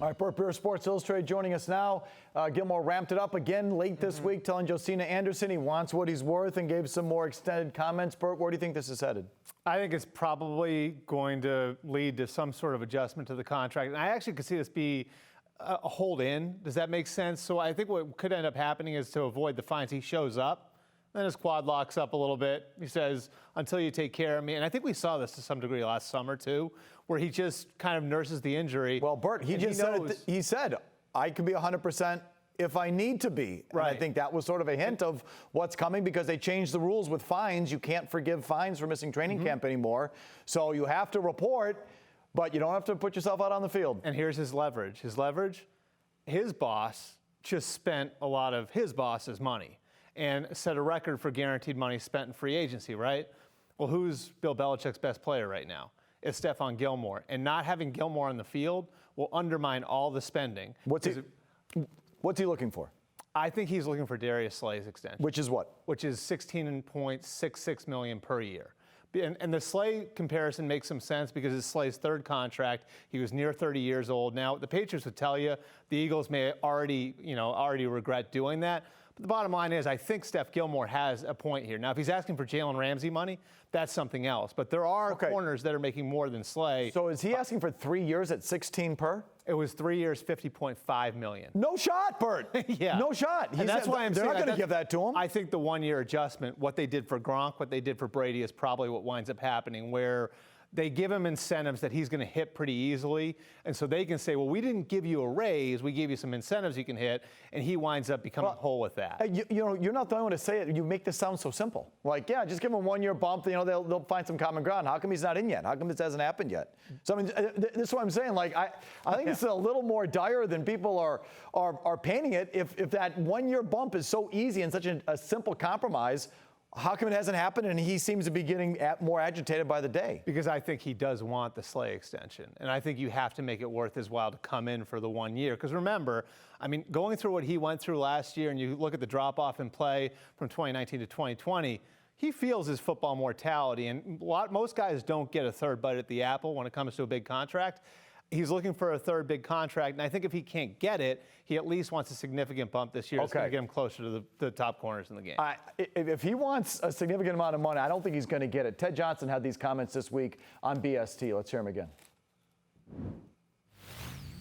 All right, Albert Breer, Sports Illustrated, joining us now. Gilmore ramped it up again late this week, telling Josina Anderson he wants what he's worth and gave some more extended comments. Bert, where do you think this is headed? I think it's probably going to lead to some sort of adjustment to the contract. And I actually could see this be a hold-in. Does that make sense? So I think what could end up happening is, to avoid the fines, he shows up. Then his quad locks up a little bit. He says, until you take care of me. And I think we saw this to some degree last summer, too, where he just kind of nurses the injury. Well, Bert, he said, I can be 100% if I need to be. Right. And I think that was sort of a hint of what's coming, because they changed the rules with fines. You can't forgive fines for missing training camp anymore. So you have to report, but you don't have to put yourself out on the field. And here's his leverage. His boss just spent a lot of his boss's money and set a record for guaranteed money spent in free agency, right? Well, who's Bill Belichick's best player right now? It's Stephon Gilmore. And not having Gilmore on the field will undermine all the spending. What's he looking for? I think he's looking for Darius Slay's extension. Which is what? Which is $16.66 million per year. And the Slay comparison makes some sense because it's Slay's third contract. He was near 30 years old. Now, the Patriots would tell you the Eagles may already regret doing that. But the bottom line is, I think Steph Gilmore has a point here. Now, if he's asking for Jalen Ramsey money, that's something else. But there are corners that are making more than Slay. So is he asking for 3 years at 16 per? It was 3 years, $50.5 million. No shot, Bert. Yeah. No shot. And that's why they're not going to give that to him. I think the one-year adjustment, what they did for Gronk, what they did for Brady, is probably what winds up happening, where they give him incentives that he's going to hit pretty easily. And so they can say, well, we didn't give you a raise. We gave you some incentives you can hit. And he winds up becoming whole with that. You're not the only one to say it. You make this sound so simple. Like, yeah, just give him a 1 year bump. They'll find some common ground. How come he's not in yet? How come this hasn't happened yet? So, I mean, this is what I'm saying. Like, I think it's a little more dire than people are painting it. If that 1 year bump is so easy and such a simple compromise, how come it hasn't happened? And he seems to be getting more agitated by the day. Because I think he does want the Slay extension. And I think you have to make it worth his while to come in for the 1 year. Because remember, I mean, going through what he went through last year, and you look at the drop-off in play from 2019 to 2020, he feels his football mortality. And most guys don't get a third bite at the apple when it comes to a big contract. He's looking for a third big contract, and I think if he can't get it, he at least wants a significant bump this year. It's going to get him closer to the top corners in the game. If he wants a significant amount of money, I don't think he's going to get it. Ted Johnson had these comments this week on BST. Let's hear him again.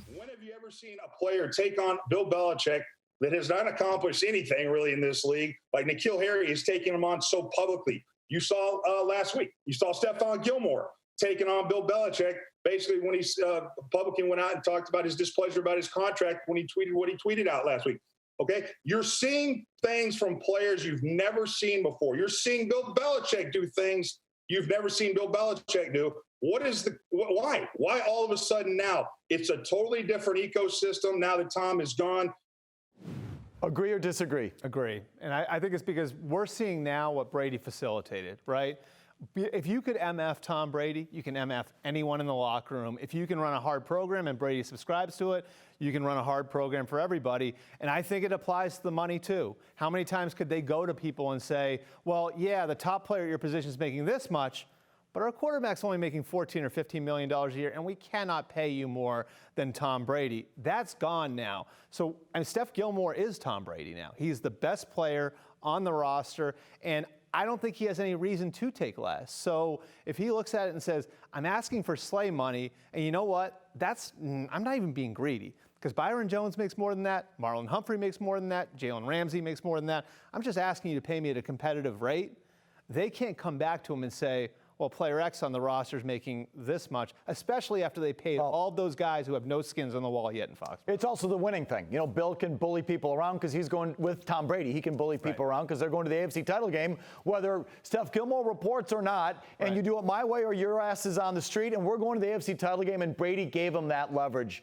When have you ever seen a player take on Bill Belichick that has not accomplished anything really in this league? Like N'Keal Harry is taking him on so publicly. You saw last week, you saw Stephon Gilmore taking on Bill Belichick. Basically, when he's publicly went out and talked about his displeasure about his contract when he tweeted what he tweeted out last week. Okay, you're seeing things from players you've never seen before. You're seeing Bill Belichick do things you've never seen Bill Belichick do. Why? Why all of a sudden now? It's a totally different ecosystem now that Tom is gone. Agree or disagree? Agree. And I think it's because we're seeing now what Brady facilitated, right? If you could MF Tom Brady, you can MF anyone in the locker room. If you can run a hard program and Brady subscribes to it, you can run a hard program for everybody. And I think it applies to the money too. How many times could they go to people and say, well, yeah, the top player at your position is making this much, but our quarterback's only making $14 or $15 million a year, and we cannot pay you more than Tom Brady. That's gone now. So, and Steph Gilmore is Tom Brady now. He's the best player on the roster, and I don't think he has any reason to take less. So if he looks at it and says, I'm asking for Slay money, and you know what? I'm not even being greedy, because Byron Jones makes more than that, Marlon Humphrey makes more than that, Jalen Ramsey makes more than that. I'm just asking you to pay me at a competitive rate. They can't come back to him and say, well, player X on the roster is making this much, especially after they paid all those guys who have no skins on the wall yet in Foxborough. It's also the winning thing. You know, Bill can bully people around because he's going with Tom Brady. He can bully people around because they're going to the AFC title game, whether Steph Gilmore reports or not, and you do it my way or your ass is on the street, and we're going to the AFC title game, and Brady gave him that leverage.